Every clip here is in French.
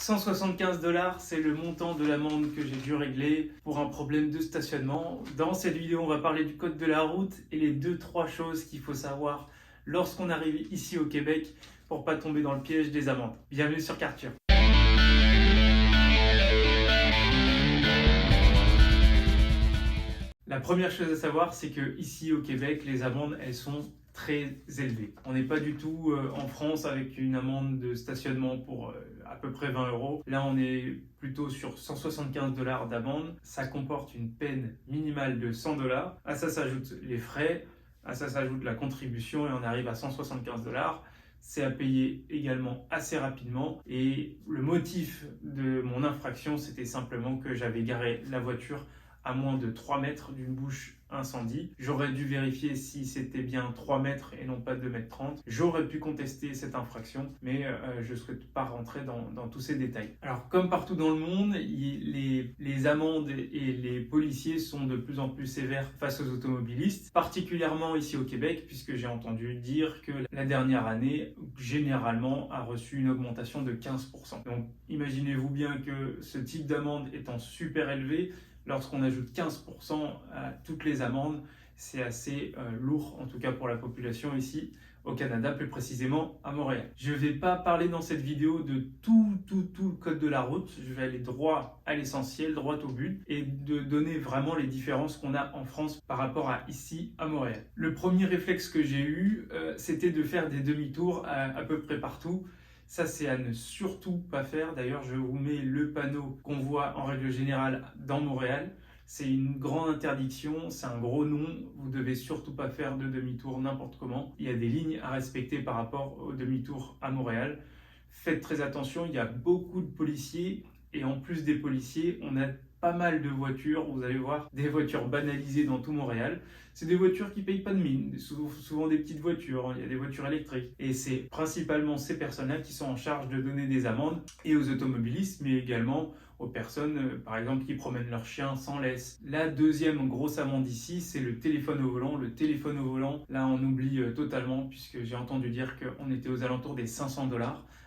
$175, c'est le montant de l'amende que j'ai dû régler pour un problème de stationnement. Dans cette vidéo, on va parler du code de la route et les 2-3 choses qu'il faut savoir lorsqu'on arrive ici au Québec pour pas tomber dans le piège des amendes. Bienvenue sur Karture. La première chose à savoir, c'est que ici au Québec, les amendes, elles sont très élevées. On n'est pas du tout en France avec une amende de stationnement pour à peu près 20 €. Là, on est plutôt sur $175 d'amende. Ça comporte une peine minimale de $100. À ça s'ajoutent les frais, à ça s'ajoute la contribution et on arrive à $175. C'est à payer également assez rapidement. Et le motif de mon infraction, c'était simplement que j'avais garé la voiture à moins de 3 mètres d'une bouche incendie. J'aurais dû vérifier si c'était bien 3 mètres et non pas 2,30 m. J'aurais pu contester cette infraction, mais je ne souhaite pas rentrer dans tous ces détails. Alors, comme partout dans le monde, les amendes et les policiers sont de plus en plus sévères face aux automobilistes, particulièrement ici au Québec, puisque j'ai entendu dire que la dernière année, généralement, a reçu une augmentation de 15%. Donc, imaginez-vous bien que ce type d'amende étant super élevé, lorsqu'on ajoute 15% à toutes les amendes, c'est assez lourd, en tout cas pour la population ici au Canada, plus précisément à Montréal. Je ne vais pas parler dans cette vidéo de tout le code de la route, je vais aller droit à l'essentiel, droit au but, et de donner vraiment les différences qu'on a en France par rapport à ici à Montréal. Le premier réflexe que j'ai eu, c'était de faire des demi-tours à peu près partout. Ça, c'est à ne surtout pas faire. D'ailleurs, je vous mets le panneau qu'on voit en règle générale dans Montréal. C'est une grande interdiction, c'est un gros nom. Vous ne devez surtout pas faire de demi-tour n'importe comment. Il y a des lignes à respecter par rapport au demi-tour à Montréal. Faites très attention, il y a beaucoup de policiers. Et en plus des policiers, on a pas mal de voitures, vous allez voir, des voitures banalisées dans tout Montréal. C'est des voitures qui ne payent pas de mine, souvent des petites voitures, il y a des voitures électriques. Et c'est principalement ces personnes-là qui sont en charge de donner des amendes et aux automobilistes, mais également aux personnes, par exemple, qui promènent leurs chiens sans laisse. La deuxième grosse amende ici, c'est le téléphone au volant. Le téléphone au volant, là, on oublie totalement, puisque j'ai entendu dire qu'on était aux alentours des $500.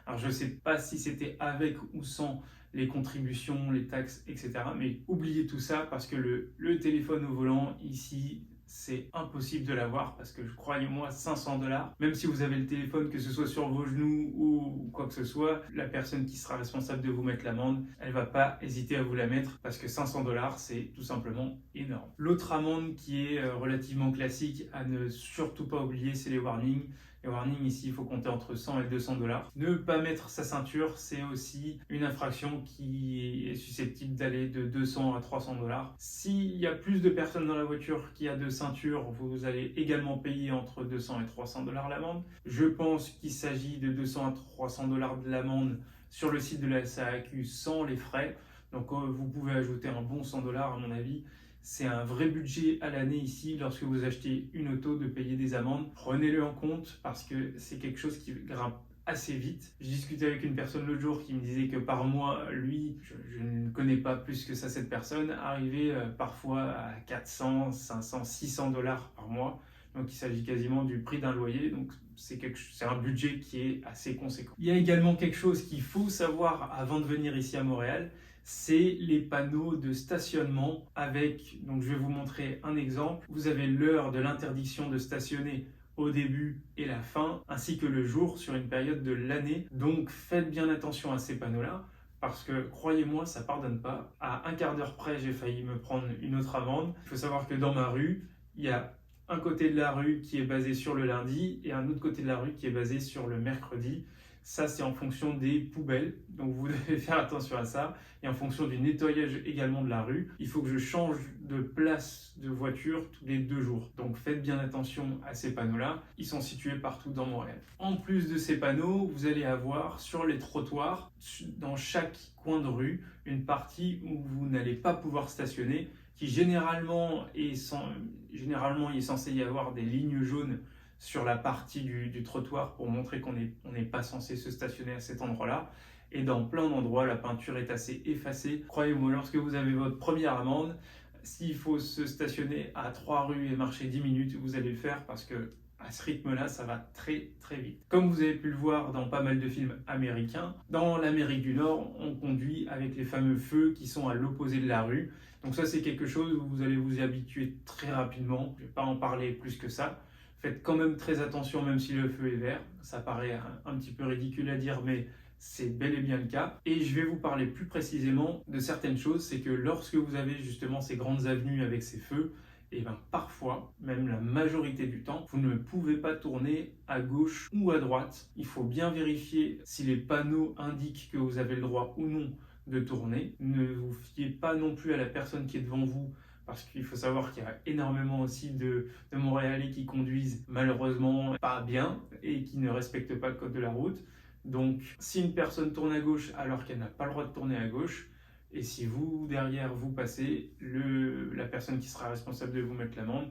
Alors, je ne sais pas si c'était avec ou sans les contributions, les taxes, etc. Mais oubliez tout ça parce que le téléphone au volant, ici, c'est impossible de l'avoir parce que, croyez-moi, $500, même si vous avez le téléphone, que ce soit sur vos genoux ou quoi que ce soit, la personne qui sera responsable de vous mettre l'amende, elle ne va pas hésiter à vous la mettre parce que $500, c'est tout simplement énorme. L'autre amende qui est relativement classique à ne surtout pas oublier, c'est les warnings. Les warnings ici, il faut compter entre $100 et $200. Ne pas mettre sa ceinture, c'est aussi une infraction qui est susceptible d'aller de $200 à $300. S'il y a plus de personnes dans la voiture qui a de ceinture, vous allez également payer entre $200 et $300 l'amende. Je pense qu'il s'agit de $200 à $300 de l'amende sur le site de la SAQ sans les frais. Donc vous pouvez ajouter un bon $100 à mon avis. C'est un vrai budget à l'année ici lorsque vous achetez une auto de payer des amendes. Prenez-le en compte parce que c'est quelque chose qui grimpe assez vite. J'ai discuté avec une personne l'autre jour qui me disait que par mois, lui, je ne connais pas plus que ça cette personne, arrivait parfois à 400, 500, $600 par mois. Donc il s'agit quasiment du prix d'un loyer, donc c'est un budget qui est assez conséquent. Il y a également quelque chose qu'il faut savoir avant de venir ici à Montréal, c'est les panneaux de stationnement avec, donc je vais vous montrer un exemple. Vous avez l'heure de l'interdiction de stationner au début et la fin, ainsi que le jour sur une période de l'année. Donc faites bien attention à ces panneaux-là. Parce que, croyez-moi, ça ne pardonne pas. À un quart d'heure près, j'ai failli me prendre une autre amende. Il faut savoir que dans ma rue, il y a un côté de la rue qui est basé sur le lundi et un autre côté de la rue qui est basé sur le mercredi. Ça, c'est en fonction des poubelles, donc vous devez faire attention à ça. Et en fonction du nettoyage également de la rue, il faut que je change de place de voiture tous les 2 jours. Donc faites bien attention à ces panneaux-là, ils sont situés partout dans Montréal. En plus de ces panneaux, vous allez avoir sur les trottoirs, dans chaque coin de rue, une partie où vous n'allez pas pouvoir stationner, qui généralement il est censé y avoir des lignes jaunes sur la partie du trottoir pour montrer qu'on n'est pas censé se stationner à cet endroit-là. Et dans plein d'endroits, la peinture est assez effacée. Croyez-moi, lorsque vous avez votre première amende, s'il faut se stationner à 3 rues et marcher 10 minutes, vous allez le faire parce que À ce rythme-là, ça va très très vite. Comme vous avez pu le voir dans pas mal de films américains, dans l'Amérique du Nord, on conduit avec les fameux feux qui sont à l'opposé de la rue. Donc ça, c'est quelque chose où vous allez vous y habituer très rapidement. Je ne vais pas en parler plus que ça. Faites quand même très attention, même si le feu est vert. Ça paraît un petit peu ridicule à dire, mais c'est bel et bien le cas. Et je vais vous parler plus précisément de certaines choses. C'est que lorsque vous avez justement ces grandes avenues avec ces feux, et bien parfois, même la majorité du temps, vous ne pouvez pas tourner à gauche ou à droite. Il faut bien vérifier si les panneaux indiquent que vous avez le droit ou non de tourner. Ne vous fiez pas non plus à la personne qui est devant vous, parce qu'il faut savoir qu'il y a énormément aussi de Montréalais qui conduisent malheureusement pas bien et qui ne respectent pas le code de la route. Donc si une personne tourne à gauche alors qu'elle n'a pas le droit de tourner à gauche, et si vous, derrière, vous passez, la personne qui sera responsable de vous mettre l'amende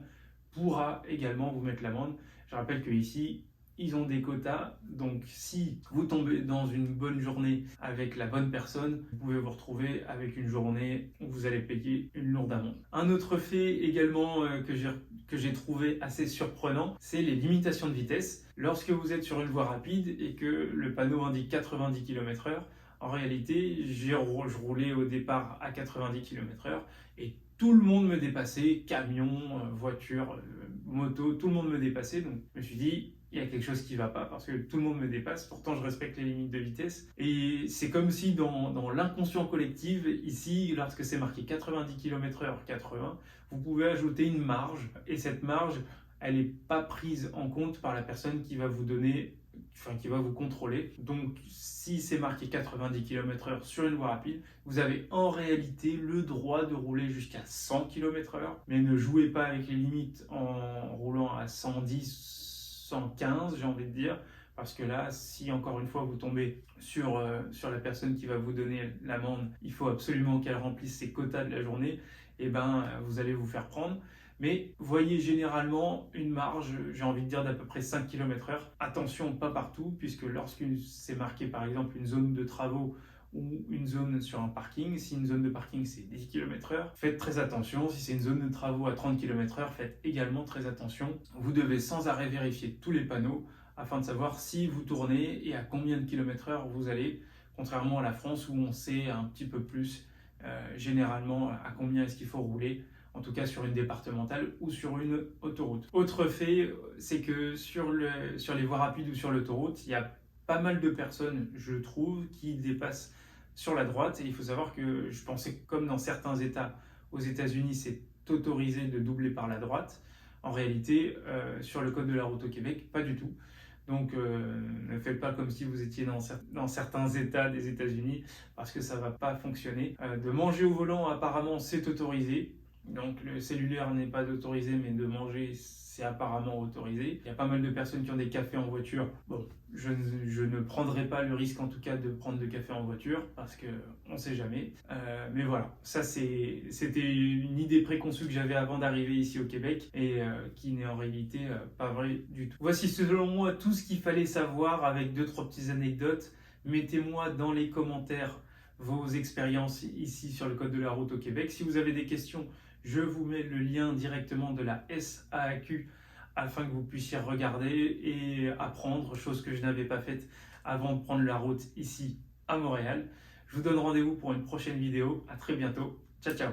pourra également vous mettre l'amende. Je rappelle qu'ici, ils ont des quotas, donc si vous tombez dans une bonne journée avec la bonne personne, vous pouvez vous retrouver avec une journée où vous allez payer une lourde amende. Un autre fait également que j'ai trouvé assez surprenant, c'est les limitations de vitesse. Lorsque vous êtes sur une voie rapide et que le panneau indique 90 km/h, en réalité, je roulais au départ à 90 km/h et tout le monde me dépassait, camion, voiture, moto, tout le monde me dépassait. Donc je me suis dit, il y a quelque chose qui ne va pas parce que tout le monde me dépasse, pourtant je respecte les limites de vitesse. Et c'est comme si dans l'inconscient collectif, ici, lorsque c'est marqué 90 km/h, 80, vous pouvez ajouter une marge et cette marge, elle n'est pas prise en compte par la personne qui va vous donner, qui va vous contrôler. Donc si c'est marqué 90 km/h sur une voie rapide, vous avez en réalité le droit de rouler jusqu'à 100 km/h, mais ne jouez pas avec les limites en roulant à 110, 115, j'ai envie de dire, parce que là, si encore une fois vous tombez sur la personne qui va vous donner l'amende, il faut absolument qu'elle remplisse ses quotas de la journée, et vous allez vous faire prendre. Mais voyez généralement une marge, j'ai envie de dire d'à peu près 5 km/h. Attention, pas partout, puisque lorsque c'est marqué par exemple une zone de travaux ou une zone sur un parking, si une zone de parking c'est 10 km/h, faites très attention. Si c'est une zone de travaux à 30 km/h, faites également très attention. Vous devez sans arrêt vérifier tous les panneaux afin de savoir si vous tournez et à combien de km/h vous allez, contrairement à la France où on sait un petit peu plus généralement à combien est-ce qu'il faut rouler, en tout cas sur une départementale ou sur une autoroute. Autre fait, c'est que sur les voies rapides ou sur l'autoroute, il y a pas mal de personnes, je trouve, qui dépassent sur la droite. Et il faut savoir que je pensais que comme dans certains États, aux États-Unis, c'est autorisé de doubler par la droite. En réalité, sur le code de la route au Québec, pas du tout. Donc ne faites pas comme si vous étiez dans certains États des États-Unis parce que ça ne va pas fonctionner. De manger au volant, apparemment, c'est autorisé. Donc le cellulaire n'est pas autorisé, mais de manger, c'est apparemment autorisé. Il y a pas mal de personnes qui ont des cafés en voiture. Bon, je ne prendrai pas le risque en tout cas de prendre de café en voiture parce qu'on ne sait jamais. Mais voilà, ça c'était une idée préconçue que j'avais avant d'arriver ici au Québec et qui n'est en réalité pas vrai du tout. Voici selon moi tout ce qu'il fallait savoir avec 2-3 petites anecdotes. Mettez-moi dans les commentaires vos expériences ici sur le code de la route au Québec. Si vous avez des questions, je vous mets le lien directement de la SAQ afin que vous puissiez regarder et apprendre, chose que je n'avais pas faite avant de prendre la route ici à Montréal. Je vous donne rendez-vous pour une prochaine vidéo. À très bientôt. Ciao, ciao.